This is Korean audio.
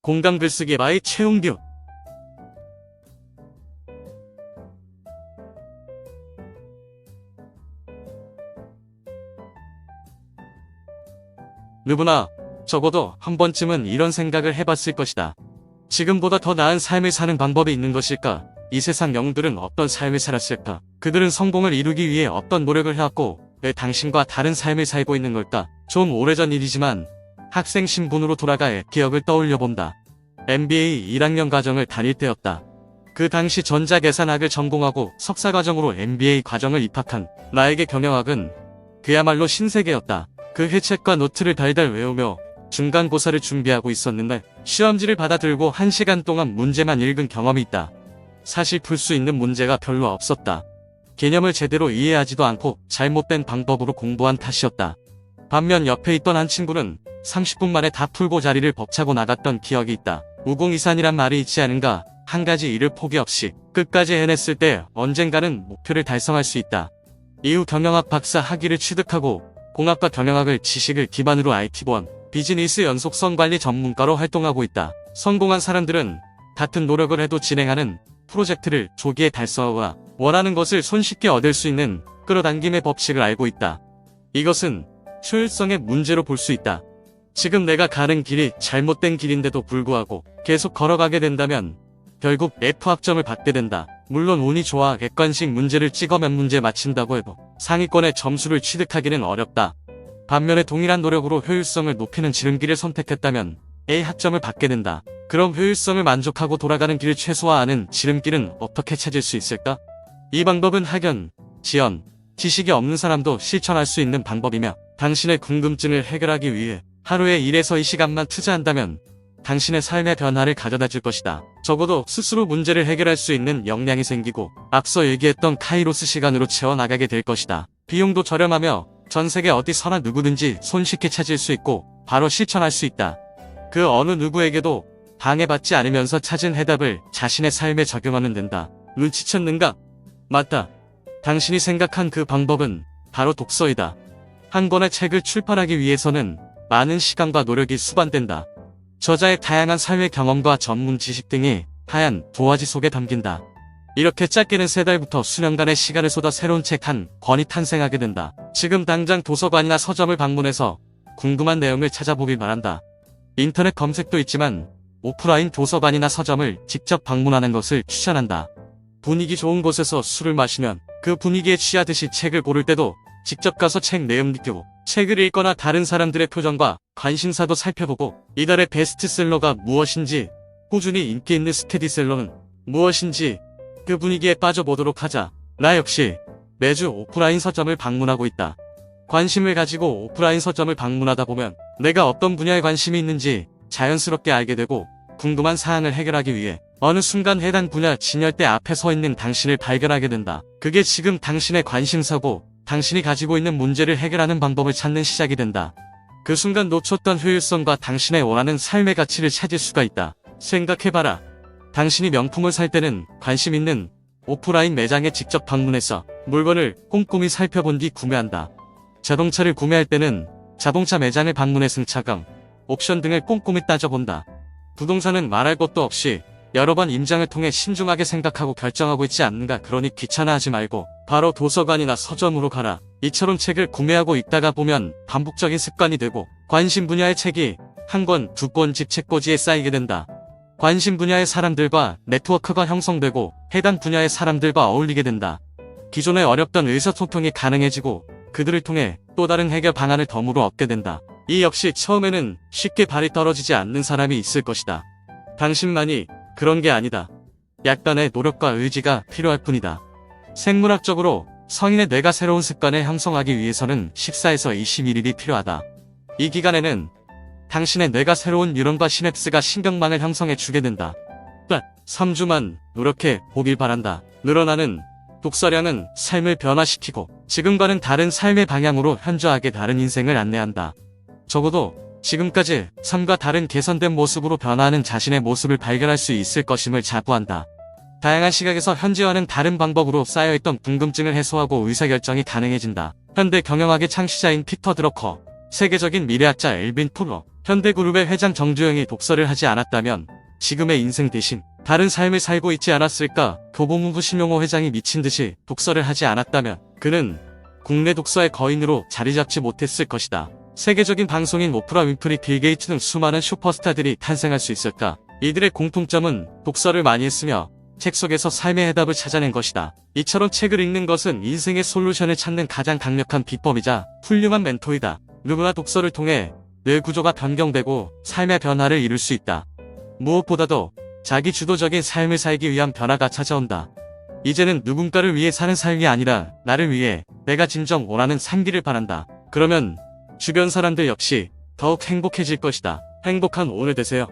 공감 글쓰기 바이 최웅규. 누구나 적어도 한 번쯤은 이런 생각을 해봤을 것이다. 지금보다 더 나은 삶을 사는 방법이 있는 것일까? 이 세상 영웅들은 어떤 삶을 살았을까? 그들은 성공을 이루기 위해 어떤 노력을 해왔고 왜 당신과 다른 삶을 살고 있는 걸까? 좀 오래전 일이지만 학생 신분으로 돌아가 기억을 떠올려 본다. MBA 1학년 과정을 다닐 때였다. 그 당시 전자계산학을 전공하고 석사과정으로 MBA 과정을 입학한 나에게 경영학은 그야말로 신세계였다. 그 회책과 노트를 달달 외우며 중간고사를 준비하고 있었는데 시험지를 받아 들고 1시간 동안 문제만 읽은 경험이 있다. 사실 풀 수 있는 문제가 별로 없었다. 개념을 제대로 이해하지도 않고 잘못된 방법으로 공부한 탓이었다. 반면 옆에 있던 한 친구는 30분 만에 다 풀고 자리를 벅차고 나갔던 기억이 있다. 우공이산이란 말이 있지 않은가? 한 가지 일을 포기 없이 끝까지 해냈을 때 언젠가는 목표를 달성할 수 있다. 이후 경영학 박사 학위를 취득하고 공학과 경영학을 지식을 기반으로 IT보안, 비즈니스 연속성 관리 전문가로 활동하고 있다. 성공한 사람들은 같은 노력을 해도 진행하는 프로젝트를 조기에 달성하거나 원하는 것을 손쉽게 얻을 수 있는 끌어당김의 법칙을 알고 있다. 이것은 효율성의 문제로 볼 수 있다. 지금 내가 가는 길이 잘못된 길인데도 불구하고 계속 걸어가게 된다면 결국 F학점을 받게 된다. 물론 운이 좋아 객관식 문제를 찍어 몇 문제 맞힌다고 해도 상위권의 점수를 취득하기는 어렵다. 반면에 동일한 노력으로 효율성을 높이는 지름길을 선택했다면 A 학점을 받게 된다. 그럼 효율성을 만족하고 돌아가는 길을 최소화하는 지름길은 어떻게 찾을 수 있을까? 이 방법은 학연, 지연, 지식이 없는 사람도 실천할 수 있는 방법이며 당신의 궁금증을 해결하기 위해 하루에 1에서 2시간만 투자한다면 당신의 삶의 변화를 가져다 줄 것이다. 적어도 스스로 문제를 해결할 수 있는 역량이 생기고 앞서 얘기했던 카이로스 시간으로 채워나가게 될 것이다. 비용도 저렴하며 전 세계 어디서나 누구든지 손쉽게 찾을 수 있고 바로 실천할 수 있다. 그 어느 누구에게도 방해받지 않으면서 찾은 해답을 자신의 삶에 적용하면 된다. 눈치챘는가? 맞다. 당신이 생각한 그 방법은 바로 독서이다. 한 권의 책을 출판하기 위해서는 많은 시간과 노력이 수반된다. 저자의 다양한 삶의 경험과 전문 지식 등이 하얀 도화지 속에 담긴다. 이렇게 짧게는 3달부터 수년간의 시간을 쏟아 새로운 책 한 권이 탄생하게 된다. 지금 당장 도서관이나 서점을 방문해서 궁금한 내용을 찾아보길 바란다. 인터넷 검색도 있지만 오프라인 도서관이나 서점을 직접 방문하는 것을 추천한다. 분위기 좋은 곳에서 술을 마시면 그 분위기에 취하듯이 책을 고를 때도 직접 가서 책 내용 느끼고 책을 읽거나 다른 사람들의 표정과 관심사도 살펴보고 이달의 베스트셀러가 무엇인지 꾸준히 인기 있는 스테디셀러는 무엇인지 그 분위기에 빠져보도록 하자. 나 역시 매주 오프라인 서점을 방문하고 있다. 관심을 가지고 오프라인 서점을 방문하다 보면 내가 어떤 분야에 관심이 있는지 자연스럽게 알게 되고 궁금한 사항을 해결하기 위해 어느 순간 해당 분야 진열대 앞에 서 있는 당신을 발견하게 된다. 그게 지금 당신의 관심사고 당신이 가지고 있는 문제를 해결하는 방법을 찾는 시작이 된다. 그 순간 놓쳤던 효율성과 당신의 원하는 삶의 가치를 찾을 수가 있다. 생각해봐라. 당신이 명품을 살 때는 관심 있는 오프라인 매장에 직접 방문해서 물건을 꼼꼼히 살펴본 뒤 구매한다. 자동차를 구매할 때는 자동차 매장을 방문해 승차감, 옵션 등을 꼼꼼히 따져본다. 부동산은 말할 것도 없이 여러 번 임장을 통해 신중하게 생각하고 결정하고 있지 않는가. 그러니 귀찮아하지 말고 바로 도서관이나 서점으로 가라. 이처럼 책을 구매하고 읽다가 보면 반복적인 습관이 되고 관심 분야의 책이 한 권, 두 권집 책꽂이에 쌓이게 된다. 관심 분야의 사람들과 네트워크가 형성되고 해당 분야의 사람들과 어울리게 된다. 기존에 어렵던 의사소통이 가능해지고 그들을 통해 또 다른 해결 방안을 덤으로 얻게 된다. 이 역시 처음에는 쉽게 발이 떨어지지 않는 사람이 있을 것이다. 당신만이 그런 게 아니다. 약간의 노력과 의지가 필요할 뿐이다. 생물학적으로 성인의 뇌가 새로운 습관을 형성하기 위해서는 14에서 21일이 필요하다. 이 기간에는 당신의 뇌가 새로운 뉴런과 시냅스가 신경망을 형성해 주게 된다. 3주만 노력해 보길 바란다. 늘어나는 독서량은 삶을 변화시키고 지금과는 다른 삶의 방향으로 현저하게 다른 인생을 안내한다. 적어도 지금까지 삶과 다른 개선된 모습으로 변화하는 자신의 모습을 발견할 수 있을 것임을 자부한다. 다양한 시각에서 현재와는 다른 방법으로 쌓여있던 궁금증을 해소하고 의사결정이 가능해진다. 현대 경영학의 창시자인 피터 드러커, 세계적인 미래학자 엘빈 푸러, 현대그룹의 회장 정주영이 독서를 하지 않았다면 지금의 인생 대신 다른 삶을 살고 있지 않았을까? 교보문고 심용호 회장이 미친 듯이 독서를 하지 않았다면 그는 국내 독서의 거인으로 자리 잡지 못했을 것이다. 세계적인 방송인 오프라 윈프리, 빌 게이츠 등 수많은 슈퍼스타들이 탄생할 수 있을까? 이들의 공통점은 독서를 많이 했으며 책 속에서 삶의 해답을 찾아낸 것이다. 이처럼 책을 읽는 것은 인생의 솔루션을 찾는 가장 강력한 비법이자 훌륭한 멘토이다. 누구나 독서를 통해 뇌 구조가 변경되고 삶의 변화를 이룰 수 있다. 무엇보다도 자기 주도적인 삶을 살기 위한 변화가 찾아온다. 이제는 누군가를 위해 사는 삶이 아니라 나를 위해 내가 진정 원하는 삶기를 바란다. 그러면 주변 사람들 역시 더욱 행복해질 것이다. 행복한 오늘 되세요.